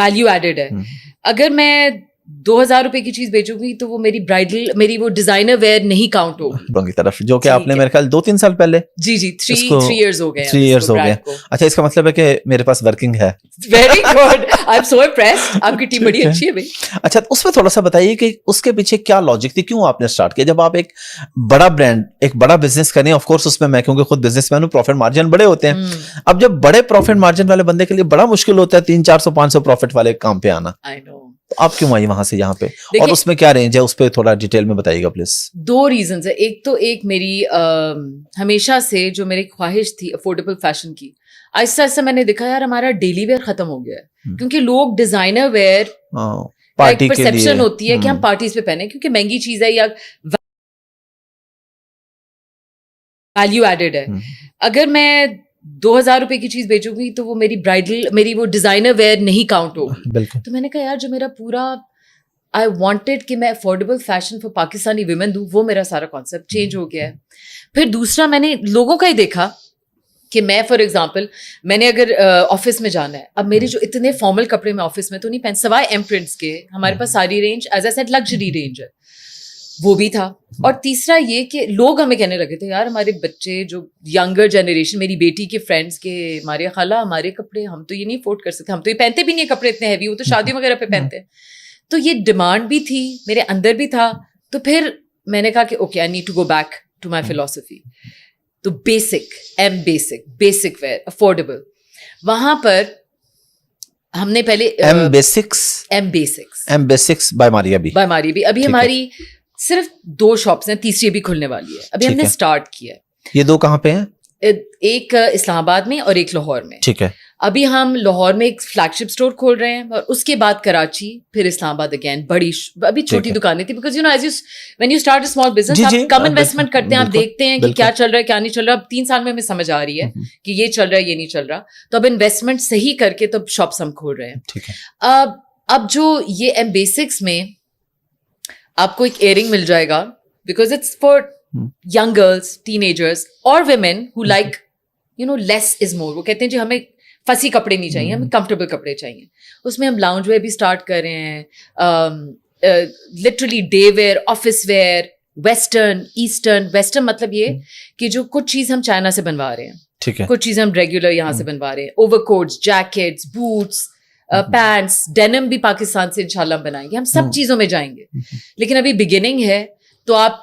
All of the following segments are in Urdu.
ویلیو ایڈڈ ہے. اگر میں 2000 روپے کی چیز بیچوں گی تو وہ میری برائڈل, میری وہ ڈیزائنر ویئر نہیں کاؤنٹ ہوگی کی طرف, جو کہ آپ نے میرے خیال 2-3 سال پہلے. جی 3 ایئرز ہو گئے. 3 ایئرز ہو گئے. اچھا, اس کا مطلب ہے کہ میرے پاس ورکنگ ہے. Very good, I am so impressed. آپ کی ٹیم بڑی اچھی ہے بھائی. اچھا, اس میں تھوڑا سا بتائیے کہ اس کے پیچھے کیا لاجک تھی, کیوں آپ نے اسٹارٹ کیا؟ جب آپ ایک بڑا برانڈ, ایک بڑا بزنس کریں, آف کورس اس میں کیونکہ خود بزنس مین ہوں, پروفٹ مارجن بڑے ہوتے ہیں. اب جب بڑے پروفٹ مارجن والے بندے کے لیے بڑا مشکل ہوتا ہے 300-400-500 پروفٹ والے کام پہ آنا, آپ کیوں آئی وہاں سے یہاں پہ, اور اس میں کیا رینج ہے, اس پہ تھوڑا ڈیٹیل میں بتائیے گا پلیز. 2 ریزنز ہے. ایک میری ہمیشہ سے جو میری خواہش تھی افورڈیبل فیشن کی, آہستہ آہستہ میں نے دیکھا یار ہمارا ڈیلی ویئر ختم ہو گیا ہے, کیونکہ لوگ ڈیزائنر ویئر پارٹی کے لیے پرسپشن ہوتی ہے کہ ہم پارٹیز پہ پہنے کیونکہ مہنگی چیز ہے یا ویلیو ایڈڈ ہے. اگر میں 2000 روپے کی چیز بیچوں گی تو وہ میری برائڈل, میری وہ ڈیزائنر ویئر نہیں کاؤنٹ ہوگی. تو میں نے کہا یار جو میرا پورا آئی وانٹیڈ کہ میں affordable fashion for Pakistani women دوں, وہ میرا سارا کانسیپٹ چینج ہو گیا ہے. پھر دوسرا میں نے لوگوں کا ہی دیکھا کہ میں فار ایگزامپل میں نے اگر آفس میں جانا ہے, اب میرے جو اتنے فارمل کپڑے میں آفس میں تو نہیں پہن, سوائے ایمپرنٹس کے ہمارے پاس ساری range as a set luxury range ہے, وہ بھی تھا. اور تیسرا یہ کہ لوگ ہمیں کہنے لگے تھے یار ہمارے بچے جو ینگر جنریشن, میری بیٹی کے فرینڈس کے, ہمارے خالہ ہمارے کپڑے ہم تو یہ نہیں افورڈ کر سکتے, ہم تو یہ پہنتے بھی نہیں کپڑے اتنے ہیوی, وہ تو شادیوں وغیرہ پہ پہنتے ہیں. تو یہ ڈیمانڈ بھی تھی, میرے اندر بھی تھا. تو پھر میں نے کہا کہ okay I need to go back to my philosophy. تو بیسک ویئر افورڈیبل, وہاں پر ہم نے پہلے ایم بیسکس بائی ماریا بھی ابھی ہماری صرف 2 شاپس ہیں, تیسری ابھی کھلنے والی ہے. ابھی ہم نے اسٹارٹ کیا ہے. یہ 2 کہاں پہ ہیں؟ ایک اسلام آباد میں اور ایک لاہور میں. ٹھیک ہے. ابھی ہم لاہور میں ایک فلیگ شپ اسٹور کھول رہے ہیں, اور اس کے بعد کراچی, پھر اسلام آباد اگین بڑی, ابھی چھوٹی دکانیں تھی. Because you know as you when you start a small business, آپ کم انویسٹمنٹ کرتے ہیں, آپ دیکھتے ہیں کہ کیا چل رہا ہے کیا نہیں چل رہا. اب 3 سال میں ہمیں سمجھ آ رہی ہے کہ یہ چل رہا ہے یہ نہیں چل رہا, تو اب انویسٹمنٹ صحیح کر کے تب شاپس ہم کھول رہے ہیں. ٹھیک ہے. اب جو یہ ایم بیسکس میں آپ کو ایک ایئرنگ مل جائے گا, because it's for young girls, teenagers اور ویمن ہو like you know less is more. وہ کہتے ہیں جی ہمیں فسی کپڑے نہیں چاہیے, ہمیں کمفرٹیبل کپڑے چاہیے. اس میں ہم لاؤنج ویئر بھی اسٹارٹ کر رہے ہیں, literally day where, office where, western, eastern. Western مطلب یہ کہ جو کچھ چیز ہم چائنا سے بنوا رہے ہیں, ٹھیک ہے, کچھ چیزیں ہم ریگولر یہاں سے بنوا رہے ہیں, overcoats, jackets, boots, pants, denim بھی پاکستان سے انشاءاللہ ہم بنائیں گے. ہم سب چیزوں میں جائیں گے, لیکن ابھی بگننگ ہے. تو آپ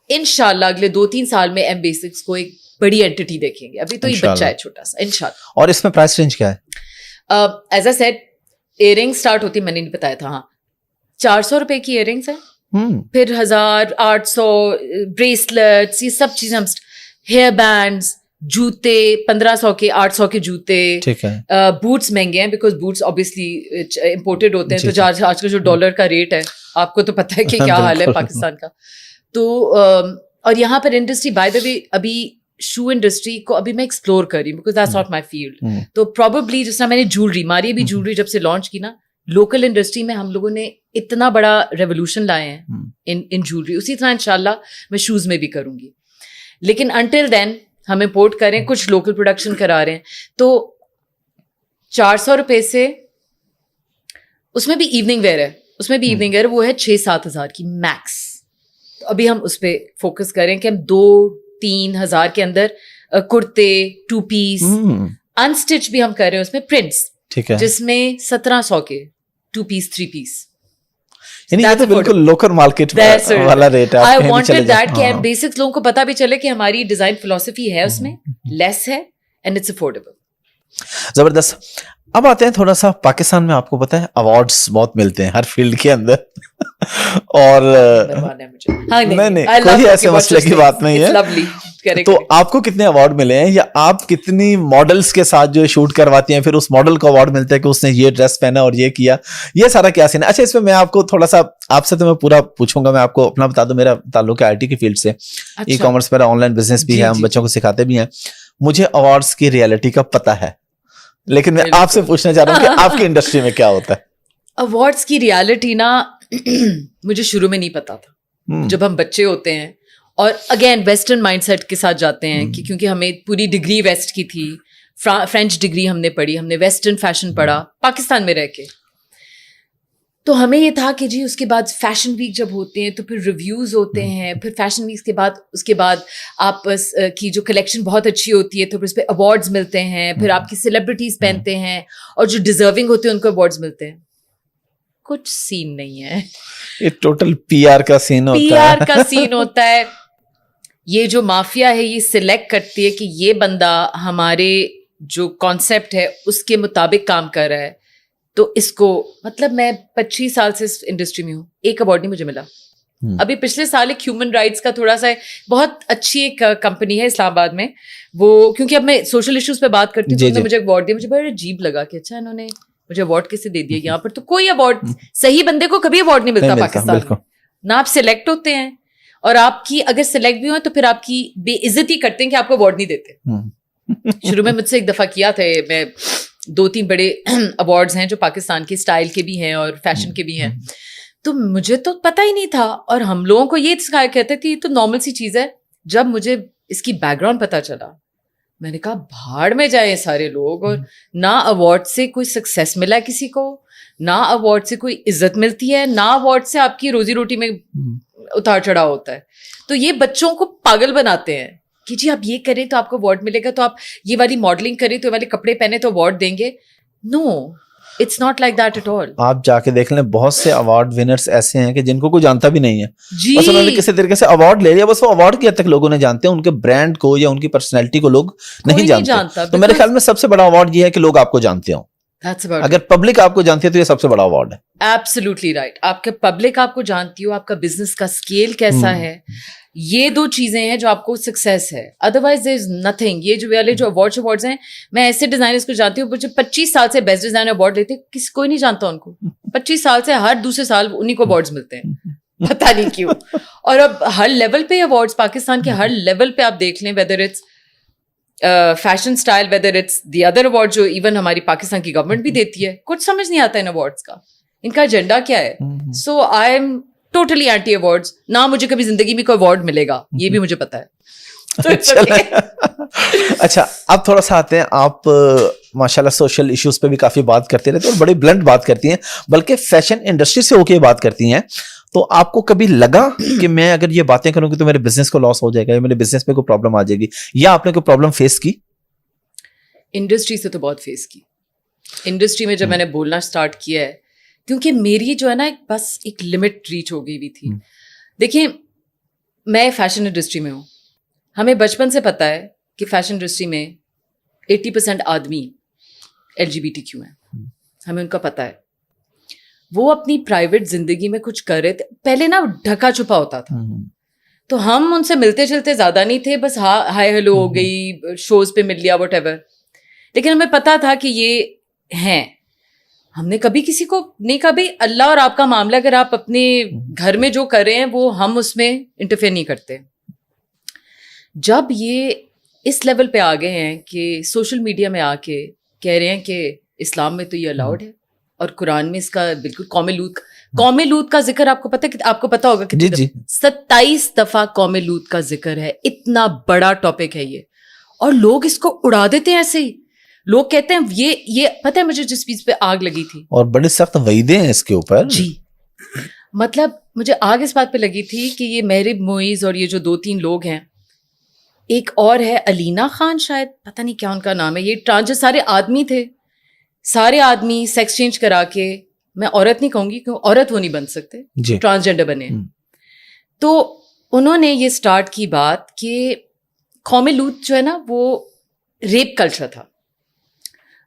انشاءاللہ اگلے 2-3 سال میں ایم بیسکس کو ایک بڑی اینٹی دیکھیں گے. ابھی تو یہ بچہ ہے چھوٹا سا, انشاءاللہ. اور اس میں پرائس رینج کیا ہے؟ ایز اے سیٹ ایئر رنگ اسٹارٹ ہوتی, میں نے نہیں بتایا تھا, ہاں 400 روپے کی ایئر رنگس ہیں, پھر 1000, 800 بریسلیٹس, یہ سب چیزیں ہم, ہیئر بینڈس, جوتے 1500 کے, 800 کے جوتے. ٹھیک ہے. بوٹس مہنگے ہیں بیکاز بوٹس اوبیسلی امپورٹیڈ ہوتے ہیں, تو آج کل جو ڈالر کا ریٹ ہے آپ کو تو پتہ ہے کہ کیا حال ہے پاکستان کا. تو اور یہاں پر انڈسٹری بائی دا وے, ابھی شو انڈسٹری کو ابھی میں ایکسپلور کر رہی ہوں because that's not my field. تو پروبیبلی جس طرح میں نے جولری, ماری بھی جولری جب سے لانچ کی نا, لوکل انڈسٹری میں ہم لوگوں نے اتنا بڑا ریولیوشن لائے ہیں ان جولری. اسی طرح انشاءاللہ میں شوز میں بھی کروں گی, لیکن انٹل دین ہم امپورٹ کریں, کچھ لوکل پروڈکشن کرا رہے ہیں. تو 400 روپے سے, اس میں بھی ایوننگ ویئر ہے, اس میں بھی ایوننگ ویئر وہ ہے 6-7 ہزار کی میکس. تو ابھی ہم اس پہ فوکس کریں کہ ہم 2-3 ہزار کے اندر کرتے, 2 پیس, انسٹچ بھی ہم کر رہے ہیں اس میں پرنٹس, جس میں 1700 کے 2 پیس 3 پیس. یعنی یہ تو بالکل لوکل مارکیٹ والا ریٹ ہے. I wanted that کہ بیسکس لوگوں کو پتا بھی چلے کہ ہماری ڈیزائن فلسفی ہے, اس میں لیس ہے اینڈ اٹس افورڈیبل. زبردست. اب آتے ہیں تھوڑا سا پاکستان میں, آپ کو پتا ہے ایوارڈس بہت ملتے ہیں ہر فیلڈ کے اندر, اور نہیں کوئی ایسے مسئلے کی بات نہیں ہے. تو آپ کو کتنے ایوارڈ ملے ہیں, یا آپ کتنی ماڈلز کے ساتھ جو شوٹ کرواتی ہیں, پھر اس ماڈل کو ایوارڈ ملتا ہے کہ اس نے یہ ڈریس پہنا اور یہ کیا, یہ سارا کیا سین ہے؟ اچھا, اس میں میں آپ کو تھوڑا سا, آپ سے تو میں پورا پوچھوں گا, میں آپ کو اپنا بتا دوں, میرا تعلق ہے آئی ٹی کی فیلڈ سے, ای کامرس میرا آن لائن بزنس بھی ہے, ہم بچوں کو سکھاتے بھی ہیں. مجھے ایوارڈس کی ریئلٹی کا پتہ ہے, لیکن میں آپ سے پوچھنا چاہ رہا ہوں کہ آپ کی انڈسٹری میں کیا ہوتا ہے. ایوارڈس کی ریالٹی نا مجھے شروع میں نہیں پتا تھا, جب ہم بچے ہوتے ہیں, اور اگین ویسٹرن مائنڈ سیٹ کے ساتھ جاتے ہیں کہ کیونکہ ہمیں پوری ڈگری ویسٹ کی تھی, فرینچ ڈگری ہم نے پڑھی, ہم نے ویسٹرن فیشن پڑھا پاکستان میں رہ کے, تو ہمیں یہ تھا کہ جی اس کے بعد فیشن ویک جب ہوتے ہیں تو پھر ریویوز ہوتے ہیں, پھر فیشن ویک اس کے بعد آپ کی جو کلیکشن بہت اچھی ہوتی ہے تو پھر اس پہ ایوارڈز ملتے ہیں, پھر آپ کی سیلیبریٹیز پہنتے ہیں اور جو ڈیزرونگ ہوتے ہیں ان کو ایوارڈز ملتے ہیں. کچھ سین نہیں ہے, یہ ٹوٹل پی آر کا سین ہوتا ہے. پی آر کا سین ہوتا ہے. یہ جو مافیا ہے یہ سلیکٹ کرتی ہے کہ یہ بندہ ہمارے جو کانسیپٹ ہے اس کے مطابق کام کر رہا ہے, تو اس کو, مطلب میں 25 سال سے اس انڈسٹری میں ہوں, ایک ایوارڈ نہیں مجھے ملا. ابھی پچھلے سال ایک ہیومن رائٹس کا تھوڑا سا بہت اچھی ایک کمپنی ہے اسلام آباد میں, وہ کیونکہ اب میں سوشل ایشوز پہ بات کرتی ہوں تو انہوں نے مجھے ایوارڈ دیا. مجھے بڑا عجیب لگا کہ اچھا انہوں نے مجھے ایوارڈ کیسے دے دیا یہاں پر. تو کوئی ایوارڈ, صحیح بندے کو کبھی ایوارڈ نہیں ملتا پاکستان میں. نہ آپ سلیکٹ ہوتے ہیں, اور آپ کی اگر سلیکٹ بھی ہو تو پھر آپ کی بے عزتی کرتے ہیں کہ آپ کو ایوارڈ نہیں دیتے. شروع میں مجھ سے ایک دفعہ کیا تھا, میں 2-3 بڑے ایوارڈز ہیں جو پاکستان کے اسٹائل کے بھی ہیں اور فیشن کے بھی ہیں, تو مجھے تو پتہ ہی نہیں تھا, اور ہم لوگوں کو یہ سکھایا کہتے کہ یہ تو نارمل سی چیز ہے. جب مجھے اس کی بیک گراؤنڈ پتہ چلا, میں نے کہا بھاڑ میں جائیں سارے لوگ, اور نہ ایوارڈ سے کوئی سکسیس ملا ہے کسی کو, نہ ایوارڈ سے کوئی عزت ملتی ہے, نہ ایوارڈ سے آپ کی روزی روٹی میں اتار چڑھاؤ ہوتا ہے. تو یہ بچوں کو پاگل بناتے ہیں کہ جی آپ یہ کریں تو آپ کو ایوارڈ ملے گا, تو آپ یہ والی ماڈلنگ کریں تو یہ والے کپڑے پہنے تو ایوارڈ دیں گے. No, it's not like that at all. آپ جا کے دیکھ لیں, بہت سے ایوارڈ ونرز ایسے ہیں کہ جن کو کوئی جانتا بھی نہیں ہے, جی بس انہوں نے کسی طریقے سے ایوارڈ لے لیا, بس وہ ایوارڈ کی حد تک لوگوں نے جانتے ہیں, ان کے برانڈ کو یا ان کی پرسنالٹی کو لوگ نہیں جانتے. تو میرے خیال میں سب سے بڑا ایوارڈ یہ ہے کہ لوگ آپ کو جانتے ہوں. اگر پبلک آپ کو جانتی ہے تو یہ سب سے بڑا ایوارڈ ہے. Absolutely right. آپ کے پبلک آپ کو جانتی ہو, آپ کا بزنس کا اسکیل کیسا ہے, یہ 2 چیزیں ہیں جو آپ کو سکسیس ہے. Otherwise there is nothing. یہ جو والے جو ایوارڈز ہیں, میں ایسے ڈیزائنرز کو جانتی ہوں مجھے 25 سال سے بیسٹ ڈیزائنر ایوارڈ لیتے, کوئی نہیں جانتا ان کو. 25 سال سے ہر دوسرے سال انہیں کو ایوارڈز ملتے ہیں, پتہ نہیں کیوں. اور اب ہر لیول پہ ایوارڈز, پاکستان کے ہر لیول پہ آپ دیکھ لیں, whether it's fashion style, whether it's the other award جو ایون ہماری پاکستان کی گورنمنٹ بھی دیتی ہے, کچھ سمجھ نہیں آتا ان ایوارڈس کا, ان کا ایجنڈا کیا ہے. So I am totally anti awards. نہ مجھے کبھی زندگی میں کوئی ایوارڈ ملے گا, یہ بھی مجھے پتا ہے. اچھا, اب تھوڑا سا آتے ہیں, آپ ماشاءاللہ سوشل ایشوز پہ بھی کافی بات کرتے رہتے ہیں اور بڑی بلنٹ بات کرتی ہیں, بلکہ فیشن انڈسٹری سے ہو کے بات کرتی ہیں. تو آپ کو کبھی لگا کہ میں اگر یہ باتیں کروں گی تو میرے بزنس کو لاس ہو جائے گا, یا میرے بزنس میں کوئی پرابلم آ جائے گی, یا آپ نے کوئی پرابلم فیس کی؟ انڈسٹری سے تو بہت فیس کی. انڈسٹری میں جب میں نے بولنا اسٹارٹ کیا ہے, کیونکہ میری جو ہے نا بس ایک لمٹ ریچ ہو گئی ہوئی تھی. دیکھیں, میں فیشن انڈسٹری میں ہوں, ہمیں بچپن سے پتہ ہے کہ فیشن انڈسٹری میں 80% آدمی LGBTQ ہیں, ہمیں ان کا پتہ ہے. وہ اپنی پرائیویٹ زندگی میں کچھ کر رہے تھے, پہلے نا ڈھکا چھپا ہوتا تھا, تو ہم ان سے ملتے جلتے زیادہ نہیں تھے, بس ہائی ہیلو ہو گئی, شوز پہ مل لیا, واٹ ایور. لیکن ہمیں پتا تھا کہ یہ ہیں. ہم نے کبھی کسی کو نہیں کہا بھائی اللہ اور آپ کا معاملہ, اگر آپ اپنے گھر میں جو کر رہے ہیں وہ ہم اس میں انٹرفیئر نہیں کرتے. جب یہ اس لیول پہ آ گئے ہیں کہ سوشل میڈیا میں آ کے کہہ رہے ہیں کہ اسلام میں تو یہ الاؤڈ ہے, اور قرآن میں اس کا بالکل قوم لوط کا ذکر آپ کو پتہ ہے, آپ کو پتا ہوگا کہ 27 دفعہ قوم لوط کا ذکر ہے. اتنا بڑا ٹاپک ہے یہ, اور لوگ اس کو اڑا دیتے ہیں ایسے ہی. لوگ کہتے ہیں یہ پتہ ہے مجھے جس چیز پہ آگ لگی تھی, اور بڑے سخت وعیدیں ہیں اس کے اوپر. جی, مطلب مجھے آگ اس بات پہ لگی تھی کہ یہ مہرب معیز اور یہ جو 2-3 لوگ ہیں, ایک اور ہے علینا خان شاید, پتہ نہیں کیا ان کا نام ہے, یہ ٹرانس سارے آدمی تھے, سارے آدمی سیکس چینج کرا کے, میں عورت نہیں کہوں گی کیوں عورت وہ نہیں بن سکتے, ٹرانسجینڈر بنے. تو انہوں نے یہ سٹارٹ کی بات کہ قوم لوط جو ہے نا وہ ریپ کلچر تھا.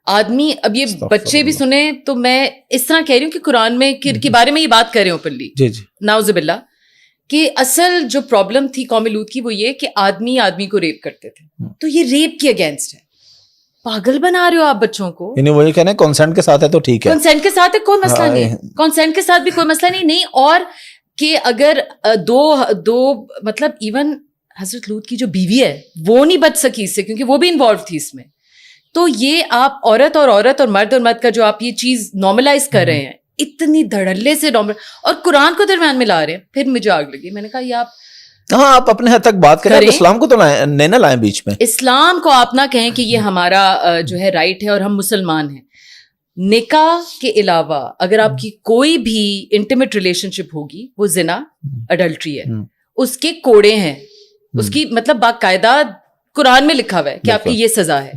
آدمی, اب یہ بچے بھی سنیں تو میں اس طرح کہہ رہی ہوں کہ قرآن میں کے بارے میں یہ بات کر رہے ہیں اوپنلی, نعوذ باللہ, کہ اصل جو پرابلم تھی قوم لوط کی وہ یہ کہ آدمی کو ریپ کرتے تھے. تو یہ ریپ کے اگینسٹ ہے. پاگل بنا رہے ہو آپ بچوں کو. یعنی وہی کہنا ہے کنسنٹ کے ساتھ ہے تو ٹھیک ہے, کنسنٹ کے ساتھ ہے کوئی مسئلہ نہیں, کنسنٹ کے ساتھ بھی کوئی مسئلہ نہیں. اور کہ اگر دو مطلب ایون حضرت لوط کی جو بیوی ہے وہ نہیں بچ سکی اس سے, کیونکہ وہ بھی انوالو تھی اس میں. تو یہ آپ عورت اور مرد کا جو آپ یہ چیز نارملائز کر رہے ہیں اتنی دھڑلے سے نارمل, اور قرآن کو درمیان میں لا رہے ہیں. پھر مجھے آگ لگی, میں نے کہا یہ آپ اپنے حد تک بات کریں, اسلام کو تو نہیں نہ لائیں بیچ میں. اسلام کو آپ نہ کہیں کہ یہ ہمارا جو ہے رائٹ ہے اور ہم مسلمان ہیں. نکاح کے علاوہ اگر آپ کی کوئی بھی انٹیمیٹ ریلیشنشپ ہوگی وہ زنا اڈلٹری ہے, اس کے کوڑے ہیں, اس کی مطلب باقاعدہ قرآن میں لکھا ہوا ہے کہ آپ کی یہ سزا ہے,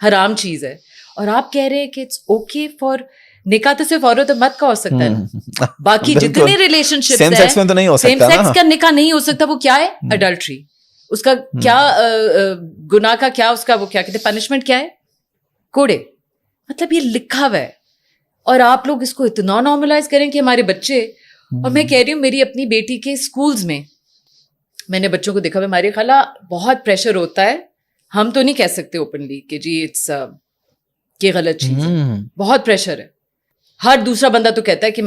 حرام چیز ہے. اور آپ کہہ رہے ہیں کہ اٹس اوکے فار نکاح تو صرف عورت اور مرد کا ہو سکتا ہے نا, باقی جتنے ریلیشن شپس ہیں سیم سیکس کا نکاح نہیں ہو سکتا, وہ کیا ہے اڈلٹری. اس کا کیا گناہ کا کیا اس کا وہ کیا کہتے ہیں پنشمنٹ کیا ہے, کوڑے. مطلب یہ لکھا ہوا ہے اور آپ لوگ اس کو اتنا نارملائز کریں کہ ہمارے بچے, اور میں کہہ رہی ہوں میری اپنی بیٹی کے اسکولز میں میں نے بچوں کو دیکھا ہوا, ہماری خالہ بہت پریشر ہوتا ہے, ہم تو نہیں کہہ سکتے اوپنلی کہ جی اٹس یہ غلط چیز ہے, بہت پریشر ہے. ہر دوسرا بندہ تو کہتا ہے کہ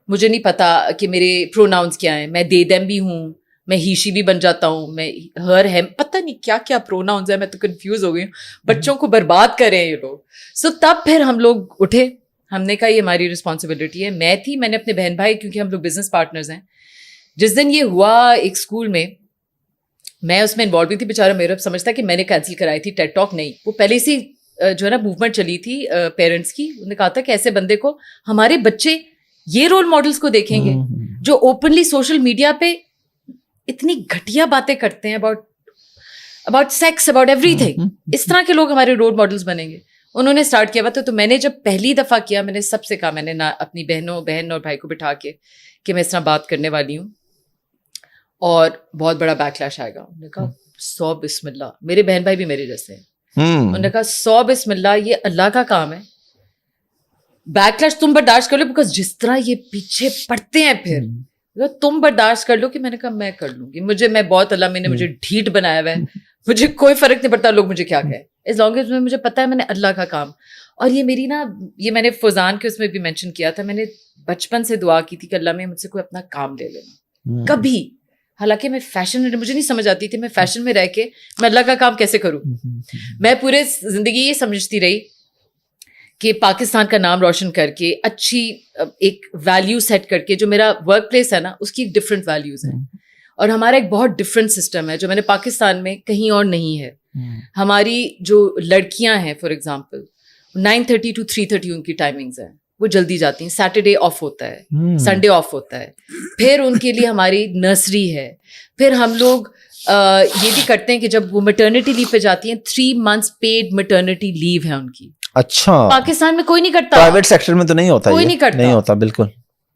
مجھے نہیں پتا کہ میرے پروناؤنس کیا ہیں, میں دے دیم بھی ہوں, میں ہی شی بھی بن جاتا ہوں, میں ہر ہے, پتہ نہیں کیا کیا پروناؤنس ہیں, میں تو کنفیوز ہو گئی ہوں. بچوں کو برباد کر رہے ہیں یہ لوگ. سو تب پھر ہم لوگ اٹھے, ہم نے کہا یہ ہماری رسپانسبلٹی ہے. میں نے اپنے بہن بھائی, کیونکہ ہم لوگ بزنس پارٹنرز ہیں, جس دن یہ ہوا ایک اسکول میں اس میں انوالو بھی تھی. بیچارہ میرا سمجھتا کہ میں نے کینسل کرائی تھی ٹیڈ ٹاک, نہیں, وہ پہلے سے جو ہے نا موومنٹ چلی تھی پیرنٹس کی. انہوں نے کہا تھا کہ ایسے بندے کو ہمارے بچے یہ رول ماڈلس کو دیکھیں گے جو اوپنلی سوشل میڈیا پہ اتنی گھٹیا باتیں کرتے ہیں about sex, about everything. اس طرح کے لوگ ہمارے رول ماڈلس بنیں گے. انہوں نے اسٹارٹ کیا ہوا تھا. تو میں نے جب پہلی دفعہ کیا, میں نے سب سے کہا, میں نے اپنی بہن اور بھائی کو بٹھا کے کہ میں اس طرح بات کرنے والی ہوں اور بہت بڑا بیک لیش آئے گا. انہوں نے کہا 100 بسم اللہ. میرے بہن بھائی بھی میرے جیسے ہیں. انہوں نے کہا 100 بسم اللہ, یہ اللہ کا کام ہے, بیک لیش تم برداشت کر لو, بیکاز جس طرح یہ پیچھے پڑتے ہیں پھر تم برداشت کر لو. کہ میں نے کہا میں کر لوں گی, میں بہت اللہ میں نے مجھے ڈھیٹ بنایا ہوا ہے, مجھے کوئی فرق نہیں پڑتا لوگ مجھے کیا کہیں, as long as مجھے پتا ہے میں نے اللہ کا کام. اور یہ میری یہ میں نے فوزان کے اس میں بھی مینشن کیا تھا, میں نے بچپن سے دعا کی تھی کہ اللہ میں مجھ سے کوئی اپنا کام لے لینا کبھی. حالانکہ میں فیشن مجھے نہیں سمجھ آتی تھی, میں فیشن میں رہ کے میں اللہ کا کام کیسے کروں. میں پورے زندگی یہ سمجھتی رہی کہ پاکستان کا نام روشن کر کے اچھی ایک ویلیو سیٹ کر کے, جو میرا ورک پلیس ہے نا اس کی ڈفرینٹ ویلیوز ہیں, اور ہمارا ایک بہت ڈفرینٹ سسٹم ہے جو میں نے پاکستان میں کہیں اور نہیں ہے. ہماری جو لڑکیاں ہیں فار ایگزامپل 9:30 to 3:30 ان کی ٹائمنگز ہیں, وہ جلدی جاتی ہیں. سیٹرڈے آف ہوتا ہے, سنڈے آف ہوتا ہے, پھر ان کے لیے ہماری نرسری ہے. پھر ہم لوگ یہ بھی کرتے ہیں کہ جب وہ میٹرنیٹی لیو پہ جاتی ہیں 3 months پیڈ میٹرنیٹی لیو ہے ان کی. اچھا, پاکستان میں کوئی نہیں کرتا, پرائیویٹ سیکٹر میں تو نہیں ہوتا, کوئی نہیں کرتا, نہیں ہوتا بالکل.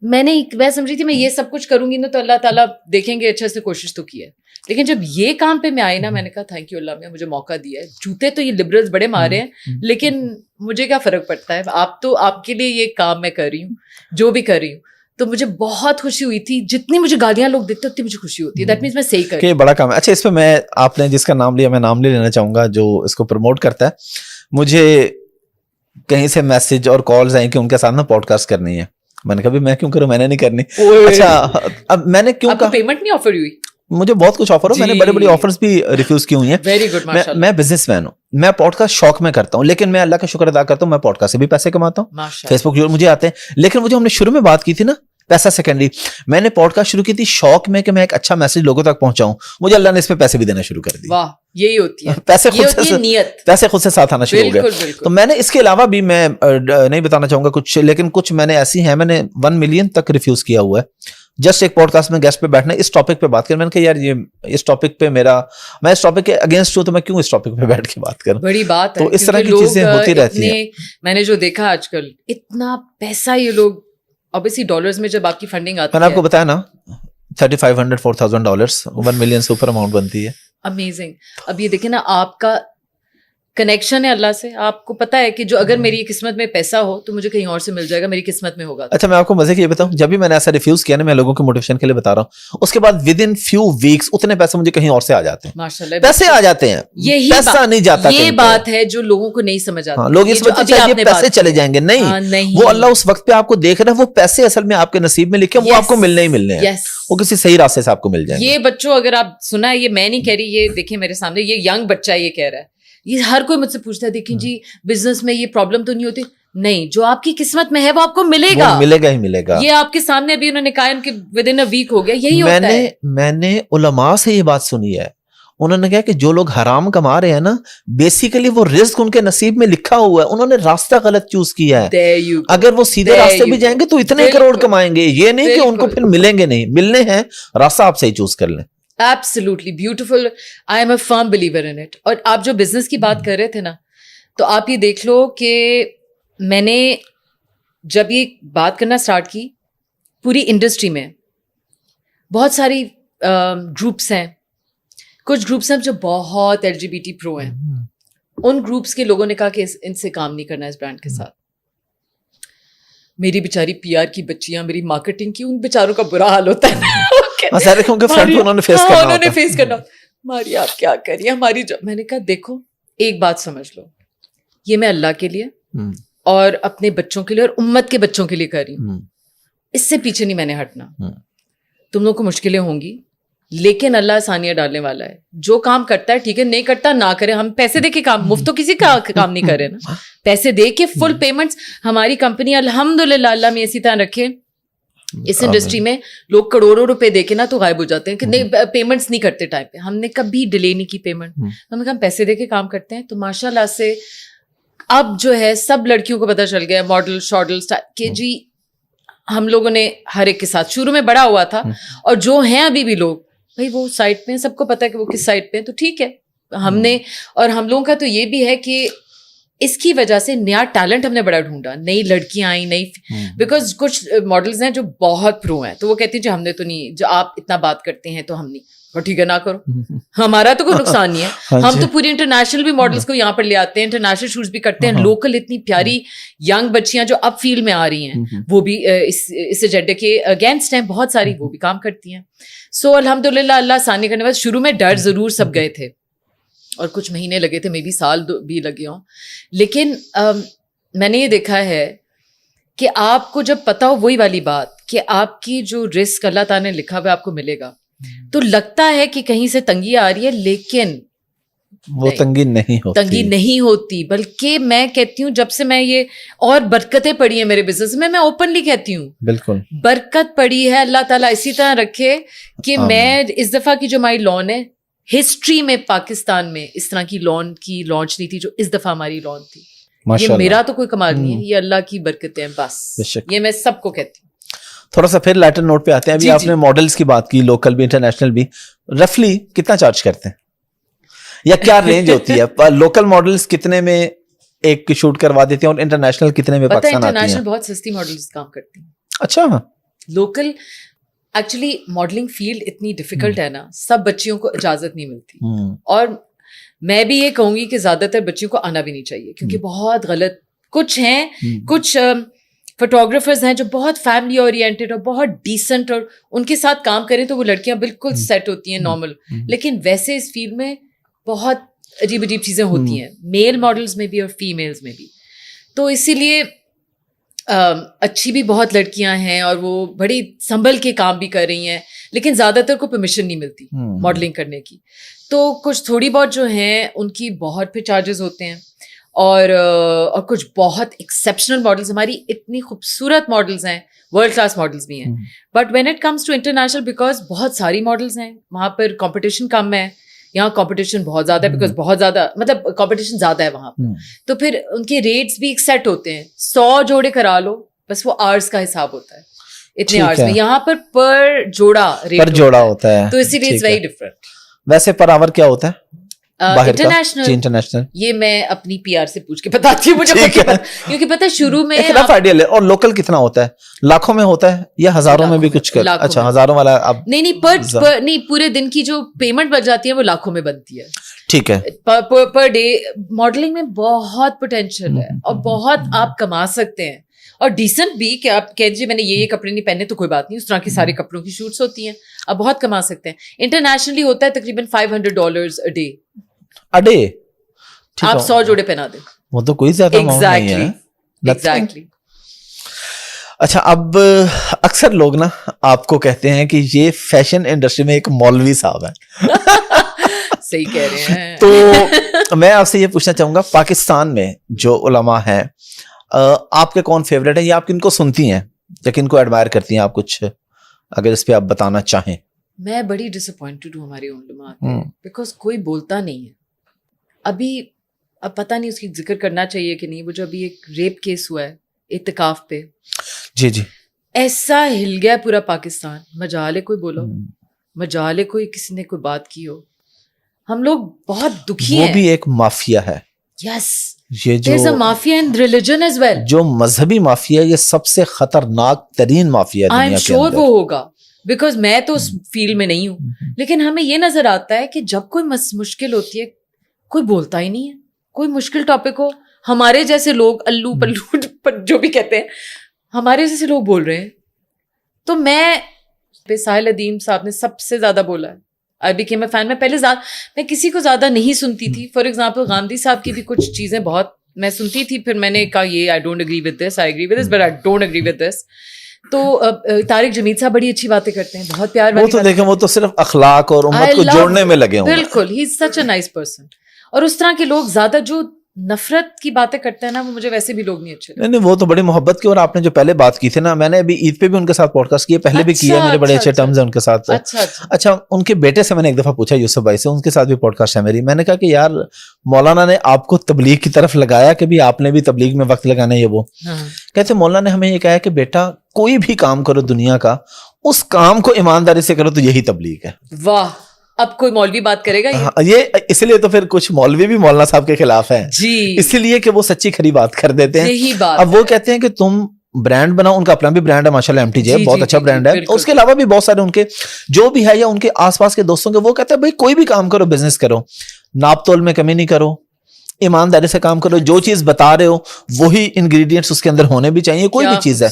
میں سمجھی تھی میں یہ سب کچھ کروں گی نا تو اللہ تعالیٰ دیکھیں گے, اچھا سے کوشش تو کی ہے. لیکن جب یہ کام پہ میں آئی نا, میں نے کہا تھینک یو اللہ نے مجھے موقع دیا ہے. جوتے تو یہ لبرلز بڑے مارے ہیں, لیکن مجھے کیا فرق پڑتا ہے, آپ کے لیے یہ کام میں کر رہی ہوں جو بھی کر رہی ہوں. تو مجھے بہت خوشی ہوئی تھی, جتنی مجھے گالیاں لوگ دیتے اتنی مجھے خوشی ہوتی ہے. دیٹ مینس میں صحیح کر رہی ہوں, بڑا کام ہے. اچھا, اس پہ میں آپ نے جس کا نام لیا, میں نام نہیں لینا چاہوں گا, جو اس کو پروموٹ کرتا ہے, مجھے کہیں سے میسج اور کالز آئیں کہ ان کے ساتھ نا پوڈ کاسٹ کرنی ہے. میں نے کہا میں کیوں کروں, میں نے نہیں کرنی. اچھا, اب میں نے کیوں کہا, پیمنٹ نہیں آفر ہوئی, مجھے بہت کچھ آفر ہو, میں نے بڑی بڑی آفرز بھی ریفیوز کی ہوئی ہیں. ویری گڈ, میں بزنس مین ہوں, میں پوڈ کاسٹ شوق میں کرتا ہوں, لیکن میں اللہ کا شکر ادا کرتا ہوں میں پوڈ کاسٹ سے بھی پیسے کماتا ہوں, فیس بک مجھے آتے ہیں. لیکن وہ جو ہم نے شروع میں بات کی تھی نا, پیسہ سیکنڈری, میں نے پوڈ کاسٹ شروع کی تھی شوق میں کہ میں ایک اچھا میسج لوگوں تک پہنچاؤں. مجھے اللہ نے اس پہ پیسے بھی دینا شروع کر دیے. واہ, یہی ہوتی ہے, پیسے خود سے ساتھ آنا شروع ہو گئے. تو میں نے اس کے علاوہ بھی, میں نہیں بتانا چاہوں گا کچھ, لیکن کچھ میں نے ایسی ہیں, میں نے 1 million تک ریفیوز کیا ہوا ہے جسٹ ایک پوڈ کاسٹ میں گیسٹ پہ بیٹھنا, اس ٹاپک پہ بات کریں. میں نے کہا یار یہ اس ٹاپک پہ میں اس ٹاپک کے اگینسٹ ہوں, تو میں کیوں اس ٹاپک پہ بیٹھ کے بات کروں. بڑی بات ہے, تو اس طرح کی چیزیں ہوتی رہتی ہیں. میں نے جو دیکھا آج کل اتنا پیسہ یہ لوگ, obviously ڈالرز میں جب آپ کی فنڈنگ آتی ہے, میں نے آپ کو بتایا نا $3,500-4,000 1 million سے اوپر اماؤنٹ بنتی ہے. امیزنگ. اب یہ دیکھیں نا, آپ کا کنیکشن ہے اللہ سے, آپ کو پتا ہے کہ جو اگر میری قسمت میں پیسہ ہو تو مجھے کہیں اور سے مل جائے گا, میری قسمت میں ہوگا. اچھا, میں آپ کو مزے کی یہ بتاؤں, جب بھی میں نے ایسا ریفیوز کیا نا, میں لوگوں کے موٹیویشن کے لیے بتا رہا ہوں, اس کے بعد ودن فیو ویکس اتنے پیسے مجھے کہیں اور سے آ جاتے ہیں. ماشاءاللہ, پیسے آ جاتے ہیں, یہی پیسہ نہیں جاتا. یہ بات ہے جو لوگوں کو نہیں سمجھ آتی. لوگ اس وقت چاہیے پیسے چلے جائیں گے, نہیں, وہ اللہ اس وقت پہ آپ کو دیکھ رہا ہے, وہ پیسے اصل میں آپ کے نصیب میں لکھے, وہ آپ کو ملنے ہی ملنے ہیں, وہ کسی صحیح راستے سے آپ کو مل جائیں گے. یہ بچوں, اگر آپ سنا, یہ میں نہیں کہہ رہی, یہ دیکھیں میرے سامنے یہ ینگ بچہ یہ کہہ رہا ہے, یہ ہر کوئی مجھ سے پوچھتا ہے دیکھیں جی بزنس میں یہ پرابلم تو نہیں ہوتی. نہیں, جو آپ کی قسمت میں ہے وہ آپ کو ملے گا, ملے گا ہی ملے گا. یہ آپ کے سامنے ابھی انہوں نے کہا کہ ود ان اے ویک ہو گیا, یہی ہوتا ہے. میں نے علماء سے یہ بات سنی ہے, انہوں نے کہا کہ جو لوگ حرام کما رہے ہیں نا, بیسیکلی وہ رزق ان کے نصیب میں لکھا ہوا ہے, انہوں نے راستہ غلط چوز کیا ہے. اگر وہ سیدھے راستے بھی جائیں گے تو اتنے کروڑ کمائیں گے, یہ نہیں کہ ان کو پھر ملیں گے نہیں, ملنے ہیں, راستہ آپ صحیح چوز کر لیں. Absolutely beautiful. I am a firm believer in it. اور آپ جو بزنس کی بات کر رہے تھے نا, تو آپ یہ دیکھ لو کہ میں نے جب یہ بات کرنا سٹارٹ کی, پوری انڈسٹری میں بہت ساری گروپس ہیں, کچھ گروپس ہیں جو بہت LGBT پرو ہیں, ان گروپس کے لوگوں نے کہا کہ ان سے کام نہیں کرنا اس برانڈ کے ساتھ. میری بیچاری PR کی بچیاں, میری مارکیٹنگ کی, ان بیچاروں کا برا حال ہوتا ہے. انہوں نے فیس کرنا, ہماری آپ کیا کریے ہماری. میں نے کہا دیکھو ایک بات سمجھ لو, یہ میں اللہ کے لیے اور اپنے بچوں کے لیے اور امت کے بچوں کے لیے کر رہی ہوں, اس سے پیچھے نہیں میں نے ہٹنا. تم لوگوں کو مشکلیں ہوں گی لیکن اللہ آسانیاں ڈالنے والا ہے. جو کام کرتا ہے ٹھیک ہے, نہیں کرتا نہ کرے. ہم پیسے دے کے کام, مفت تو کسی کا کام نہیں کر رہے نا, پیسے دے کے فل پیمنٹس. ہماری کمپنی الحمدللہ اللہ میں اسی طرح رکھے, اس انڈسٹری میں لوگ کروڑوں روپے دے کے نا تو غائب ہو جاتے ہیں کہ نہیں پیمنٹس نہیں کرتے ٹائم پہ. ہم نے کبھی ڈیلے نہیں کی پیمنٹ, ہم نے کہا ہم پیسے دے کے کام کرتے ہیں. تو ماشاء اللہ سے اب جو ہے سب لڑکیوں کو پتہ چل گیا, ماڈل شاڈل کہ جی ہم لوگوں نے ہر ایک کے ساتھ شروع میں بڑا ہوا تھا, اور جو ہیں ابھی بھی لوگ بھائی وہ سائٹ پہ ہیں, سب کو پتا ہے کہ وہ کس سائٹ پہ ہیں, تو ٹھیک ہے. ہم نے اور ہم لوگوں کا تو یہ بھی ہے کہ اس کی وجہ سے نیا ٹیلنٹ ہم نے بڑا ڈھونڈا, نئی لڑکیاں آئیں, نئی, بیکاز کچھ ماڈلز ہیں جو بہت پرو ہیں, تو وہ کہتی ہیں جو ہم نے تو نہیں, جو آپ اتنا بات کرتے ہیں تو ہم نہیں, اور ٹھیک ہے نہ کرو, ہمارا تو کوئی نقصان نہیں ہے. ہم تو پوری انٹرنیشنل بھی ماڈلس کو یہاں پر لے آتے ہیں, انٹرنیشنل شوٹس بھی کرتے ہیں. لوکل اتنی پیاری ینگ بچیاں جو اب فیلڈ میں آ رہی ہیں, وہ بھی اس ایجنڈے کے اگینسٹ ہیں بہت ساری, وہ بھی کام کرتی ہیں. سو الحمدللہ اللہ آسانی کرنے والے. شروع میں ڈر ضرور سب گئے تھے, اور کچھ مہینے لگے تھے, میں بھی سال بھی لگے ہوں, لیکن میں نے یہ دیکھا ہے کہ آپ کو جب پتا ہو وہی والی بات کہ آپ کی جو رزق اللہ تعالیٰ نے لکھا ہوا آپ کو ملے گا, تو لگتا ہے کہ کہیں سے تنگی آ رہی ہے, لیکن وہ تنگی نہیں ہوتی. بلکہ میں کہتی ہوں جب سے میں یہ اور برکتیں پڑی ہیں میرے بزنس میں اوپنلی کہتی ہوں, بالکل برکت پڑی ہے. اللہ تعالیٰ اسی طرح رکھے کہ میں اس دفعہ کی جو ہماری لون ہے, ہسٹری میں پاکستان میں اس طرح کی لون کی لانچ نہیں تھی جو اس دفعہ ہماری لون تھی. یہ میرا تو کوئی کمال نہیں ہے, یہ اللہ کی برکتیں ہیں بس, یہ میں سب کو کہتی ہوں. تھوڑا سا پھر لائٹر نوٹ پہ آتے ہیں. ابھی آپ نے ماڈلز کی بات کی, لوکل بھی انٹرنیشنل بھی, رفلی کتنا چارج کرتے ہیں یا کیا رینج ہوتی ہے؟ لوکل ماڈلز کتنے میں ایک شوٹ کروا دیتے ہیں اور انٹرنیشنل کتنے میں پاکستان آتی ہیں؟ انٹرنیشنل بہت سستی ماڈلز کام کرتی ہیں. اچھا, لوکل ایکچولی ماڈلنگ فیلڈ اتنی ڈیفیکلٹ ہے نا, سب بچیوں کو اجازت نہیں ملتی, اور میں بھی یہ کہوں گی کہ زیادہ تر بچیوں کو آنا بھی نہیں چاہیے, کیونکہ بہت غلط کچھ ہیں. کچھ فوٹوگرافرز ہیں جو بہت فیملی اورینٹیڈ اور بہت ڈیسنٹ, اور ان کے ساتھ کام کریں تو وہ لڑکیاں بالکل سیٹ ہوتی ہیں نارمل, لیکن ویسے اس فیلڈ میں بہت عجیب عجیب چیزیں ہوتی ہیں, میل ماڈلز میں بھی اور فیمیلز میں بھی. تو اسی لیے اچھی بھی بہت لڑکیاں ہیں اور وہ بڑی سنبھل کے کام بھی کر رہی ہیں, لیکن زیادہ تر کو پرمیشن نہیں ملتی ماڈلنگ کرنے کی. تو کچھ تھوڑی بہت جو ہیں ان کی بہت پھر چارجز ہوتے ہیں, اور کچھ بہت ایکسیپشنل ماڈلز, ہماری اتنی خوبصورت ماڈلز ہیں, ورلڈ کلاس ماڈلز بھی ہیں. But when it comes to international, because بہت ساری ماڈلز ہیں, وہاں پر کمپٹیشن کم ہے. یہاں کمپٹیشن بہت زیادہ ہے, بیکاز بہت زیادہ مطلب کمپٹیشن زیادہ ہے وہاں پر, تو پھر ان کے ریٹس بھی ایک سیٹ ہوتے ہیں. 100 جوڑے کرا لو بس, وہ آورس کا حساب ہوتا ہے, اتنے آورس میں. یہاں پر جوڑا ریٹ ہوتا ہے, تو اسی لیے اٹس ویری ڈفرنٹ. ویسے پر آور کیا ہوتا ہے انٹرنیشنل؟ یہ میں اپنی PR سے پوچھ کے بتاتی ہوں مجھے, کیونکہ پتہ شروع میں رف آئیڈیا لے. اور لوکل کتنا ہوتا ہے؟ لاکھوں میں ہوتا ہے یا ہزاروں میں بھی کچھ کر؟ اچھا ہزاروں والا. اب نہیں, پورے دن کی جو پیمنٹ بچ جاتی ہے وہ لاکھوں میں بنتی ہے. ٹھیک ہے, پر ڈے. ماڈلنگ میں بہت پوٹینشیل ہے اور بہت آپ کما سکتے ہیں, اور ڈیسنٹ بھی, کہ آپ کہہ دیجیے میں نے یہ کپڑے نہیں پہنے تو کوئی بات نہیں, اس طرح کے سارے کپڑوں کی شوٹس ہوتی ہیں, آپ بہت کما سکتے ہیں. انٹرنیشنلی ہوتا ہے تقریباً $500 a day. آپ 100 جوڑے پہنا دیں, وہ تو کوئی زیادہ اماؤنٹ نہیں ہے. ایگزیکٹلی. اچھا, اب اکثر لوگ نا آپ کو کہتے ہیں کہ یہ فیشن انڈسٹری میں ایک مولوی صاحب ہے. صحیح کہہ رہے ہیں. تو میں آپ سے یہ پوچھنا چاہوں گا, پاکستان میں جو علماء ہیں آپ کے کون فیوریٹ ہیں, یا آپ کن کو سنتی ہیں یا کن کو ایڈمائر کرتی ہیں آپ؟ کچھ اگر اس پہ آپ بتانا چاہیں. میں بڑی ڈس اپوائنٹڈ ہوں ہماری علماء پہ, بیکاز کوئی بولتا نہیں ہے. ابھی اب پتہ نہیں اس کی ذکر کرنا چاہیے کہ نہیں, وہ جو ابھی ایک ریپ کیس ہوا ہے اعتکاف پہ, جی جی, ایسا ہل گیا پورا پاکستان. مجالے کوئی بولو, مجالے کوئی کسی نے کوئی بات کی ہو, ہم لوگ بہت دکھی ہیں. وہ بھی ایک مافیا ہے. یس, یہ جو mafia in religion as well, جو مذہبی مافیا, یہ سب سے خطرناک ترین مافیا ہے دنیا کے اندر. وہ ہوگا, بیکاز میں تو اس فیلڈ میں نہیں ہوں, لیکن ہمیں یہ نظر آتا ہے کہ جب کوئی مشکل ہوتی ہے کوئی بولتا ہی نہیں ہے. کوئی مشکل ٹاپک ہو, ہمارے جیسے لوگ الو پلو جو بھی کہتے ہیں, ہمارے جیسے لوگ بول رہے ہیں. تو میں ساحل ادیم صاحب نے سب سے زیادہ بولا ہے. I became a fan. میں پہلے میں کسی کو زیادہ نہیں سنتی تھی. فار ایگزامپل گاندھی صاحب کی بھی کچھ چیزیں بہت میں سنتی تھی, پھر میں نے کہا یہ I don't agree with this, I agree with this but I don't agree with this. تو طارق جمیل صاحب بڑی اچھی باتیں کرتے ہیں, بہت پیار والی. وہ تو دیکھیں, وہ تو صرف اخلاق اور امت کو جوڑنے میں لگے ہیں. بالکل, ہی از سچ اے نائس پرسن. اور اس طرح کے لوگ زیادہ جو نفرت کی باتیں کرتے ہیں نا, وہ مجھے ویسے بھی لوگ نہیں اچھے. نہیں, وہ تو بڑی محبت کی. اور آپ نے جو پہلے بات کی تھی نا, میں نے ابھی عید پہ بھی ان کے ساتھ پوڈ کاسٹ کیا, پہلے بھی کیا, میرے بڑے اچھے ٹرمز ہیں ان کے ساتھ. اچھا, ان کے بیٹے سے میں نے ایک دفعہ پوچھا, یوسف بھائی سے, ان کے ساتھ بھی پوڈ کاسٹ ہے میری. میں نے کہا کہ یار مولانا نے آپ کو تبلیغ کی طرف لگایا کہ بھی آپ نے بھی تبلیغ میں وقت لگانا ہے, یہ وہ کہتے مولانا نے ہمیں یہ کہا کہ بیٹا کوئی بھی کام کرو دنیا کا, اس کام کو ایمانداری سے کرو تو یہی تبلیغ ہے. واہ, اب کوئی مولوی بات کرے گا یہ اس لیے تو پھر کچھ مولوی بھی مولانا صاحب کے خلاف ہیں جی, اسی لیے کہ وہ سچی کھری بات کر دیتے ہیں. اب وہ کہتے ہیں کہ تم برانڈ بناؤ, ان کا اپنا بھی برانڈ ہے ماشاءاللہ, ایم ٹی جے بہت اچھا برانڈ ہے. اس کے علاوہ بھی بہت سارے ان کے جو بھی ہے یا ان کے آس پاس کے دوستوں کے, وہ کہتے ہیں بھائی کوئی بھی کام کرو, بزنس کرو, ناپ تول میں کمی نہیں کرو, ایمانداری سے کام کرو, جو چیز بتا رہے ہو وہی انگریڈینٹس اس کے اندر ہونے بھی چاہیے, کوئی بھی چیز ہے.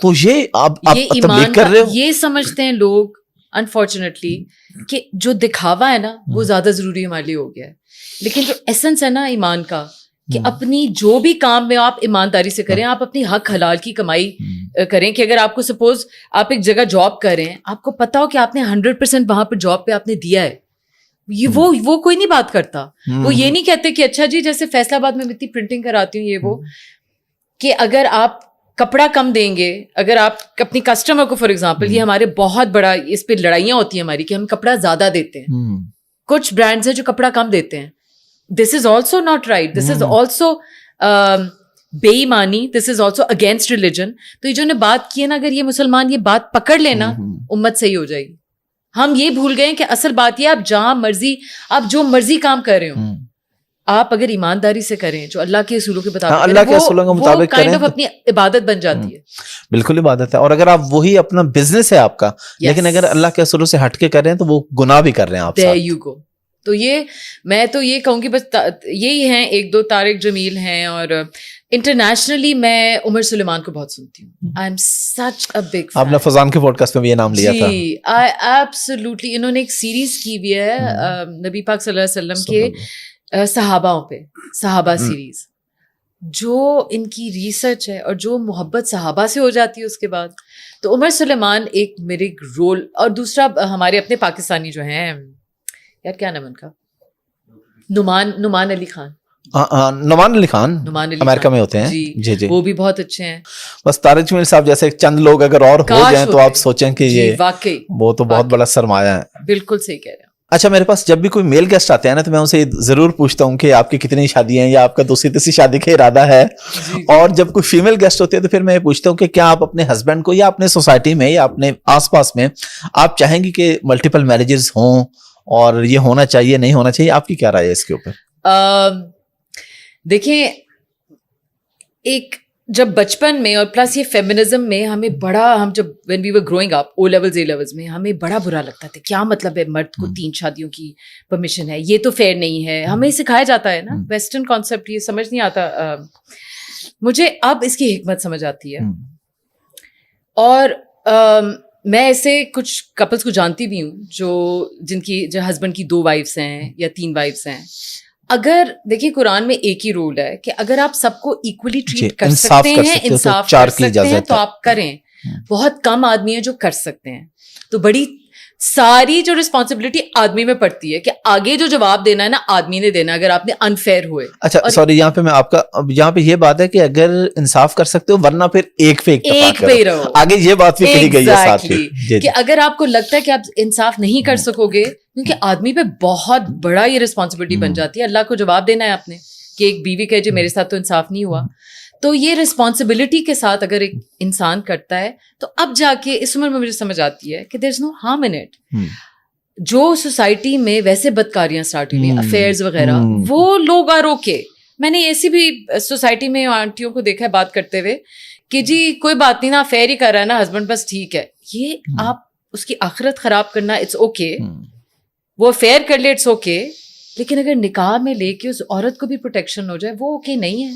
تو یہ آپ تبلیغ کر رہے ہو. یہ سمجھتے ہیں لوگ انفارچونیٹلی کہ جو دکھاوا ہے نا وہ زیادہ ضروری ہمارے لیے ہو گیا ہے. لیکن جو ایسنس ہے نا ایمان کا, کہ اپنی جو بھی کام میں آپ ایمانداری سے کریں, آپ اپنی حق حلال کی کمائی کریں. کہ اگر آپ کو سپوز آپ ایک جگہ جاب کر رہے ہیں, آپ کو پتا ہو کہ آپ نے 100% وہاں پہ جاب پہ آپ نے دیا ہے, یہ وہ کوئی نہیں بات کرتا. وہ یہ نہیں کہتے کہ اچھا جی جیسے فیصل آباد میں اتنی پرنٹنگ کراتی ہوں یہ وہ, کہ اگر آپ کپڑا کم دیں گے, اگر آپ اپنی کسٹمر کو, فار ایگزامپل یہ ہمارے بہت بڑا اس پہ لڑائیاں ہوتی ہیں ہماری کہ ہم کپڑا زیادہ دیتے ہیں. کچھ برانڈز ہیں جو کپڑا کم دیتے ہیں. This is also not right, this is also بے ایمانی, this is also against religion. تو یہ جو نے بات کی ہے نا, اگر یہ مسلمان یہ بات پکڑ لینا, امت صحیح ہو جائے گی. ہم یہ بھول گئے کہ اصل بات یہ, آپ جہاں مرضی, آپ جو مرضی کام کر رہے ہو, آپ اگر ایمانداری سے کریں, جو اللہ کے اصولوں کے مطابق, اللہ کے اصولوں کے مطابق کریں, اپنی عبادت بن جاتی ہے. بالکل عبادت ہے. اور اگر آپ وہی اپنا بزنس ہے آپ کا, لیکن اگر اللہ کے اصولوں سے ہٹ کے کر رہے ہیں تو وہ گناہ بھی کر رہے ہیں آپ ساتھ. تو یہ میں تو یہ کہوں گی بس یہی ہیں, ایک دو طارق جمیل ہیں, اور انٹرنیشنلی میں عمر سلیمان کو بہت سنتی ہوں. I am such a big fan. آپ نے فضان کے پوڈ کاسٹ میں بھی یہ نام لیا تھا. جی, ایبسلیوٹلی. انہوں نے ایک سیریز کی بھی ہے نبی پاک صلی اللہ علیہ وسلم کے صحاباؤں پہ, صحابہ سیریز. جو ان کی ریسرچ ہے اور جو محبت صحابہ سے ہو جاتی ہے اس کے بعد, تو عمر سلیمان ایک میرے رول. اور دوسرا ہمارے اپنے پاکستانی جو ہیں, یار کیا نام ان کا, نعمان علی خان. نعمان علی خان امریکہ میں ہوتے ہیں. جی جی, وہ بھی بہت اچھے ہیں. بس طارق جمیل صاحب جیسے چند لوگ اگر اور ہو جائیں تو آپ سوچیں کہ یہ واقعی وہ تو بہت بڑا سرمایہ ہے. بالکل صحیح کہہ رہے ہیں. اچھا, میرے پاس جب بھی کوئی میل گیسٹ آتے ہیں نا, تو میں ان سے ضرور پوچھتا ہوں کہ آپ کی کتنی شادی ہیں, یا آپ کا دوسری تیسری شادی کا ارادہ ہے. اور جب کوئی فیمیل گیسٹ ہوتے ہیں تو پھر میں یہ پوچھتا ہوں کہ کیا آپ اپنے ہسبینڈ کو, یا اپنے سوسائٹی میں, یا اپنے آس پاس میں آپ چاہیں گی کہ ملٹیپل میرجز ہوں, اور یہ ہونا چاہیے نہیں ہونا چاہیے, آپ کی کیا رائے ہے اس کے اوپر؟ دیکھیں, ایک جب بچپن میں, اور پلس یہ فیمنزم میں ہمیں بڑا, ہم جب when we were growing up, O levels A levels میں, ہمیں بڑا برا لگتا تھا. کیا مطلب ہے مرد کو 3 شادیوں کی پرمیشن ہے, یہ تو فیئر نہیں ہے. ہمیں سکھایا جاتا ہے نا ویسٹرن کانسیپٹ, یہ سمجھ نہیں آتا. مجھے اب اس کی حکمت سمجھ آتی ہے. اور میں ایسے کچھ کپلس کو جانتی بھی ہوں جن کی ہسبینڈ کی 2 وائفس ہیں یا 3 وائفس ہیں. اگر دیکھیے قرآن میں ایک ہی رول ہے کہ اگر آپ سب کو ایکولی ٹریٹ کر سکتے ہیں, انصاف کر سکتے ہیں, تو آپ کریں. بہت کم آدمی ہیں جو کر سکتے ہیں. تو بڑی ساری جو رسپانسبلٹی آدمی میں پڑتی ہے کہ آگے جو جواب دینا ہے نا آدمی نے دینا اگر آپ نے انفیئر ہوئے. اچھا سوری یہاں پہ میں آپ کا یہاں پہ یہ بات ہے کہ اگر انصاف کر سکتے ہو ورنہ پھر ایک پہ ہی رہو. آگے یہ بات بھی کہی گئی ہے ساتھ کہ اگر آپ کو لگتا ہے کہ آپ انصاف نہیں کر سکو گے کیونکہ آدمی پہ بہت بڑا یہ رسپانسبلٹی بن جاتی ہے. اللہ کو جواب دینا ہے آپ نے کہ ایک بیوی کہے جی میرے ساتھ تو انصاف نہیں ہوا. تو یہ رسپانسبلٹی کے ساتھ اگر ایک انسان کرتا ہے تو اب جا کے اس عمر میں مجھے سمجھ آتی ہے کہ دیر is no harm in it. جو سوسائٹی میں ویسے بدکاریاں اسٹارٹ ہوئی افیئرز وغیرہ وہ لوگ آ روکے. میں نے ایسی بھی سوسائٹی میں آنٹیوں کو دیکھا ہے بات کرتے ہوئے کہ جی کوئی بات نہیں نا افیئر ہی کر رہا ہے نا ہسبینڈ بس ٹھیک ہے. یہ آپ اس کی آخرت خراب کرنا اٹس اوکے, وہ افیئر کر لے اٹس اوکے, لیکن اگر نکاح میں لے کے اس عورت کو بھی پروٹیکشن ہو جائے وہ اوکے نہیں ہے.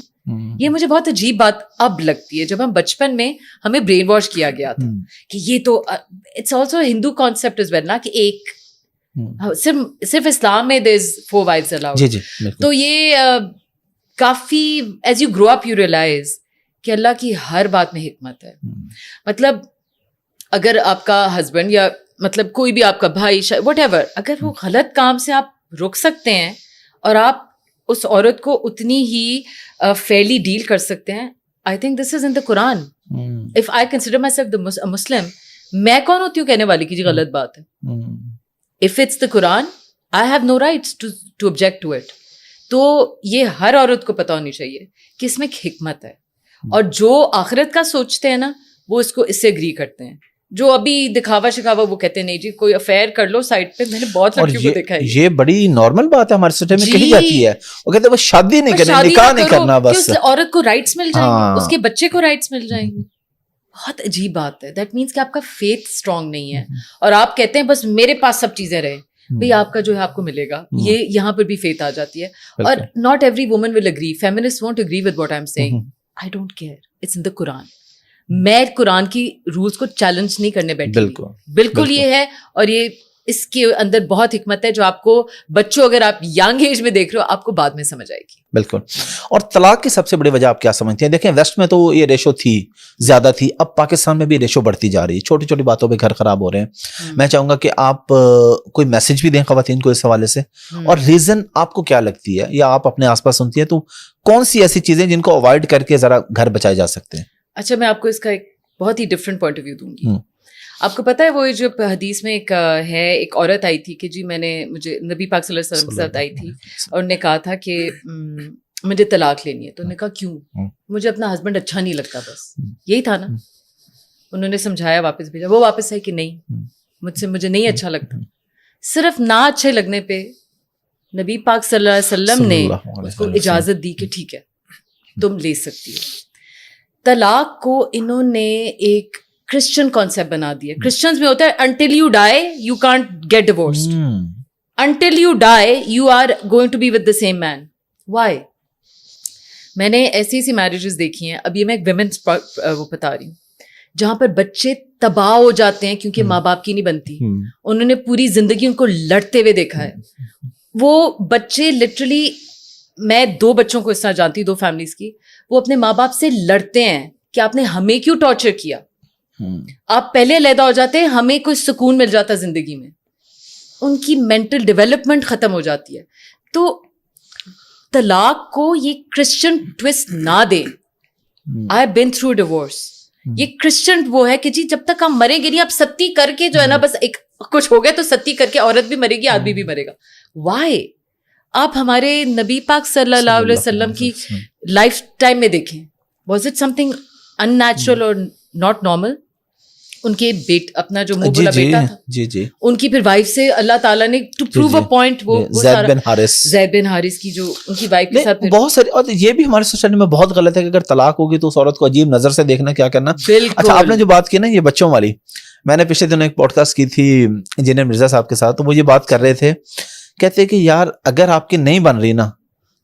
یہ مجھے بہت عجیب بات اب لگتی ہے جب ہم بچپن میں ہمیں برین واش کیا گیا تھا کہ یہ تو it's also Hindu concept as well نا کہ ایک صرف اسلام میں دیر از 4 wives allowed. تو یہ کافی as you grow up you realize کہ اللہ کی ہر بات میں حکمت ہے. مطلب اگر آپ کا ہسبینڈ یا مطلب کوئی بھی آپ کا بھائی وٹ ایور اگر وہ غلط کام سے آپ رک سکتے ہیں اور آپ اس عورت کو اتنی ہی فیئرلی ڈیل کر سکتے ہیں, I think this is in the Quran. If I consider myself Muslim, میں کون ہوتی ہوں کہنے والی کی جی غلط بات ہے. If it's the Quran I have no rights to object to it. تو یہ ہر عورت کو پتہ ہونی چاہیے کہ اس میں ایک حکمت ہے, اور جو آخرت کا سوچتے ہیں نا وہ اس کو اس سے اگری کرتے ہیں. جو ابھی دکھاوا شکھاوا وہ کہتے ہیں نہیں جی کوئی افیئر کر لو سائڈ پہ. میں نے بہت لڑکیوں کو دیکھا ہے یہ بڑی نارمل بات ہے ہمارے سسٹم میں کہی جاتی ہے. وہ کہتے ہیں بس شادی نہیں کرنی, نکاح نہیں کرنا, بس عورت کو رائٹس مل جائیں گے, اس کے بچے کو رائٹس مل جائیں گے. بہت عجیب بات ہے. دیٹ مینس کہ آپ کا فیتھ اسٹرانگ نہیں ہے اور آپ کہتے ہیں بس میرے پاس سب چیزیں رہیں. بھائی آپ کا جو ہے آپ کو ملے گا. یہ یہاں پر بھی فیتھ آ جاتی ہے. اور not every woman will agree. Feminist won't agree with what I am saying. I don't care, it's in the Quran. میں قرآن کی رولز کو چیلنج نہیں کرنے بیٹھی. بالکل یہ ہے, اور یہ اس کے اندر بہت حکمت ہے جو آپ کو بچوں اگر آپ ینگ ایج میں دیکھ رہے ہو آپ کو بعد میں سمجھ آئے گی. بالکل. اور طلاق کی سب سے بڑی وجہ آپ کیا سمجھتے ہیں؟ دیکھیں ویسٹ میں تو یہ ریشو تھی, زیادہ تھی, اب پاکستان میں بھی ریشو بڑھتی جا رہی ہے. چھوٹی چھوٹی باتوں پہ گھر خراب ہو رہے ہیں. میں چاہوں گا کہ آپ کوئی میسج بھی دیں خواتین کو اس حوالے سے, اور ریزن آپ کو کیا لگتی ہے یا آپ اپنے آس پاس سنتی ہیں تو کون سی ایسی چیزیں جن کو اوائڈ کر کے ذرا گھر بچائے جا سکتے ہیں؟ اچھا میں آپ کو اس کا ایک بہت ہی ڈفرینٹ پوائنٹ آف ویو دوں گی. آپ کو پتا ہے وہ جو حدیث میں ایک عورت آئی تھی کہ جی مجھے نبی پاک صلی اللہ علیہ وسلم کے ساتھ آئی تھی اور نے کہا تھا کہ مجھے طلاق لینی ہے. تو نے کہا کیوں؟ مجھے اپنا ہسبینڈ اچھا نہیں لگتا, بس یہی تھا نا. انہوں نے سمجھایا, واپس بھیجا, وہ واپس ہے کہ نہیں مجھے نہیں اچھا لگتا. صرف نہ اچھے لگنے پہ نبی پاک صلی اللہ علیہ وسلم نے اس کو اجازت دی کہ ٹھیک ہے تم لے سکتی ہو. طلاق کو انہوں نے ایک کرسچن کانسیپٹ بنا دیا. کرسچنز میں ہوتا ہے until you die you can't get divorced, until you die you are going to be with the same man. Why? میں نے ایسی ایسی میرجز دیکھی ہیں, اب یہ میں ایک ویمنس وہ بتا رہی ہوں, جہاں پر بچے تباہ ہو جاتے ہیں کیونکہ ماں باپ کی نہیں بنتی. انہوں نے پوری زندگی ان کو لڑتے ہوئے دیکھا ہے. وہ بچے لٹرلی, میں 2 بچوں کو اس طرح جانتی ہوں, 2 فیملیز کی, وہ اپنے ماں باپ سے لڑتے ہیں کہ آپ نے ہمیں کیوں ٹارچر کیا, آپ پہلے علیحدہ ہو جاتے, ہمیں کوئی سکون مل جاتا زندگی میں. ان کی مینٹل ڈیولپمنٹ ختم ہو جاتی ہے. تو طلاق کو یہ کرسچن ٹوسٹ نہ دیں. آئی بین تھرو ڈیورس. یہ کرسچن وہ ہے کہ جی جب تک ہم مریں گے نہیں, آپ ستی کر کے جو ہے نا بس ایک کچھ ہو گیا تو ستی کر کے عورت بھی مرے گی آدمی بھی مرے گا. وائی؟ آپ ہمارے نبی پاک صلی اللہ علیہ وسلم کی لائف ٹائم میں دیکھیں, was it some thing in natural اور ناٹ نارمل؟ ان کے اپنا جو منہ بولا بیٹا تھا, ان کی پھر وائف سے اللہ تعالیٰ نے ٹو پروو اے پوائنٹ, وہ زید بن حارث کی جو ان کی وائف کے ساتھ بہت ساری. اور یہ بھی ہمارے سوسائٹی میں بہت غلط ہے کہ اگر طلاق ہوگی تو اس عورت کو عجیب نظر سے دیکھنا, کیا کرنا. اچھا آپ نے جو بات کی نا یہ بچوں والی, میں نے پچھلے دنوں ایک پوڈ کاسٹ کی تھی انجینئر مرزا صاحب کے ساتھ, تو وہ یہ بات کر رہے تھے, کہتے کہ یار اگر آپ کی نہیں بن رہی نا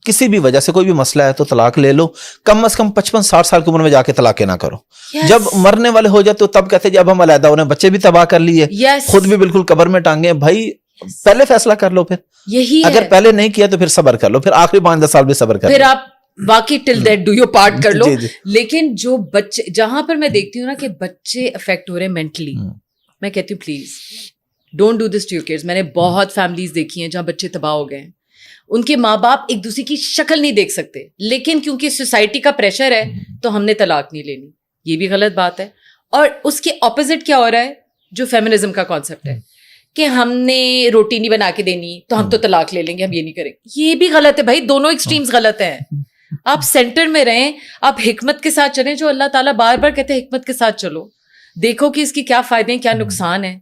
کسی بھی وجہ سے, کوئی بھی مسئلہ ہے, تو طلاق لے لو. کم از کم 55-60 سال کی عمر میں جا کے طلاق نہ کرو. جب مرنے والے ہو جاتے تو تب کہتے جب ہم علیحدہ ہونے, بچے بھی تباہ کر لیے, خود بھی بالکل قبر میں ٹانگے. بھائی پہلے فیصلہ کر لو, پھر یہی اگر پہلے نہیں کیا تو پھر صبر کر لو, پھر آخری 5-10 سال بھی صبر کر لو, پھر آپ واقعی till that do your part کر لو. لیکن جو بچے, جہاں پر میں دیکھتی ہوں نا کہ بچے افیکٹ ہو رہے ہیں مینٹلی, میں کہتی ہوں please don't do this to your kids. میں نے بہت فیملیز دیکھی ہیں جہاں بچے تباہ ہو گئے ہیں, ان کے ماں باپ ایک دوسرے کی شکل نہیں دیکھ سکتے, لیکن کیونکہ سوسائٹی کا پریشر ہے تو ہم نے طلاق نہیں لینی. یہ بھی غلط بات ہے. اور اس کے اپوزٹ کیا ہو رہا ہے, جو فیمنزم کا کانسیپٹ ہے کہ ہم نے روٹی نہیں بنا کے دینی تو ہم تو طلاق لے لیں گے, ہم یہ نہیں کریں گے. یہ بھی غلط ہے بھائی, دونوں ایکسٹریمز غلط ہیں. آپ سینٹر میں رہیں, آپ حکمت کے ساتھ چلیں, جو اللہ تعالیٰ بار بار کہتے ہیں حکمت کے ساتھ چلو, دیکھو کہ اس کی کیا فائدے ہیں کیا نقصان ہے.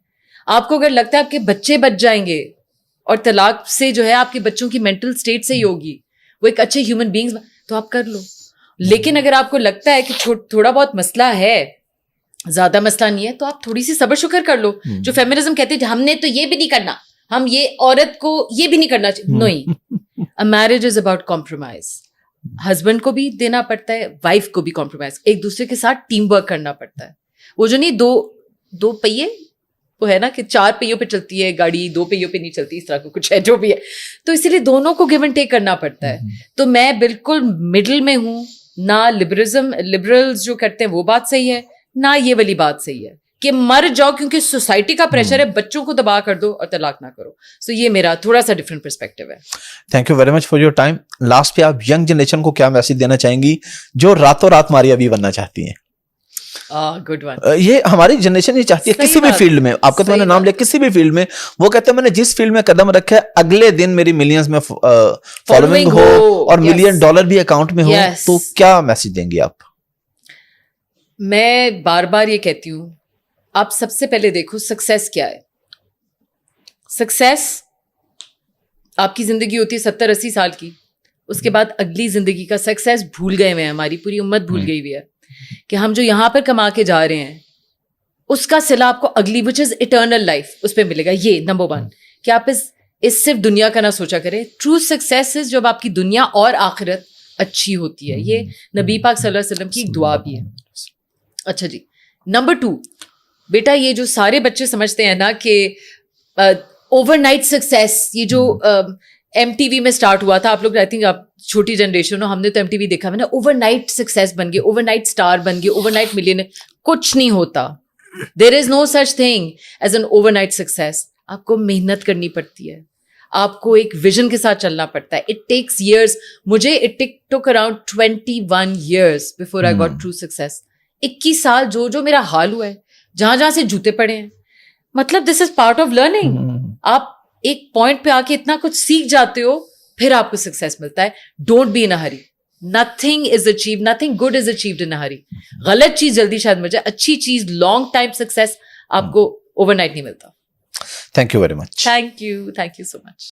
آپ کو اگر لگتا ہے آپ کے بچے بچ جائیں گے اور طلاق سے جو ہے آپ کے بچوں کی مینٹل اسٹیٹ سے ہی ہوگی, وہ ایک اچھے ہیومن بینگز, تو آپ کر لو. لیکن اگر آپ کو لگتا ہے کہ تھوڑا بہت مسئلہ ہے, زیادہ مسئلہ نہیں ہے, تو آپ تھوڑی سی صبر شکر کر لو. جو فیمنزم کہتے ہیں ہم نے تو یہ بھی نہیں کرنا, ہم یہ عورت کو یہ بھی نہیں کرنا چاہیے, نہیں. A marriage is about compromise. Husband کو بھی دینا پڑتا ہے, وائف کو بھی کمپرومائز, ایک دوسرے کے ساتھ ٹیم ورک کرنا پڑتا ہے. وہ جو نہیں دو پہیے, وہ ہے نا کہ 4 پہیوں پہ چلتی ہے گاڑی, 2 پہیوں پہ نہیں چلتی, اس طرح کا کچھ ہے جو بھی ہے. تو اسی لیے دونوں کو گیو اینڈ ٹیک کرنا پڑتا ہے. تو میں بالکل مڈل میں ہوں, نہ لبرلز جو کرتے ہیں وہ بات صحیح ہے, نہ یہ والی بات صحیح ہے کہ مر جاؤ کیونکہ سوسائٹی کا پریشر ہے, بچوں کو تباہ کر دو اور طلاق نہ کرو. سو یہ میرا تھوڑا سا ڈفرنٹ پرسپیکٹو ہے. Thank you very much for your time. Last پہ آپ ینگ جنریشن کو کیا میسج دینا چاہیں گی جو راتوں رات ماریا بھی بننا چاہتی ہیں؟ Good one. یہ ہماری جنریشن یہ چاہتی ہے کسی بھی فیلڈ میں, آپ کا تو میں نے نام لیا, کسی بھی فیلڈ میں, وہ کہتے ہیں میں نے جس فیلڈ میں قدم رکھا ہے اگلے دن میری ملینز میں فالوئنگ ہو اور $1,000,000 بھی اکاؤنٹ میں ہو, تو کیا میسج دیں گے آپ؟ میں بار بار یہ کہتی ہوں, آپ سب سے پہلے دیکھو سکسیس کیا ہے. سکسیس آپ کی زندگی ہوتی ہے 70-80 سال کی, اس کے بعد اگلی زندگی کا سکسیس بھول گئے ہوئے ہیں, ہماری پوری امت بھول گئی ہوئی ہے کہ ہم جو یہاں پر کما کے جا رہے ہیں اس کا صلہ آپ کو اگلی وچ از اٹرنل لائف اس پہ ملے گا. یہ نمبر 1 کہ آپ اس صرف دنیا کا نہ سوچا کریں. ٹرو سکسیس از جب آپ کی دنیا اور آخرت اچھی ہوتی ہے. یہ نبی پاک صلی اللہ علیہ وسلم کی ایک دعا بھی ہے. اچھا جی, نمبر 2, بیٹا یہ جو سارے بچے سمجھتے ہیں نا کہ اوور نائٹ سکسیس, یہ جو ایم ٹی وی میں اسٹارٹ ہوا تھا, آپ لوگ آئی تھنک آپ چھوٹی جنریشن ہو, ہم نے تو ایم ٹی وی دیکھا, میں نے اوور نائٹ سکسیس بن گئے, اوور نائٹ اسٹار بن گئے, اوور نائٹ ملین. کچھ نہیں ہوتا. There is no such thing as an overnight success. آپ کو محنت کرنی پڑتی ہے, آپ کو ایک ویژن کے ساتھ چلنا پڑتا ہے. It takes years. مجھے it took around 21 years before I got true success. 21 سال جو میرا حال ہوا ہے, جہاں سے جوتے پڑے ہیں, مطلب دس از پارٹ آف لرننگ. آپ ایک پوائنٹ پہ آ کے اتنا کچھ سیکھ جاتے ہو, پھر آپ کو سکسیس ملتا ہے. Don't be in a hurry. Nothing is achieved, nothing good is achieved in a hurry. غلط چیز جلدی شاید مل جائے, اچھی چیز لانگ ٹائم سکسیس آپ کو اوور نائٹ نہیں ملتا. Thank you very much. Thank you so much.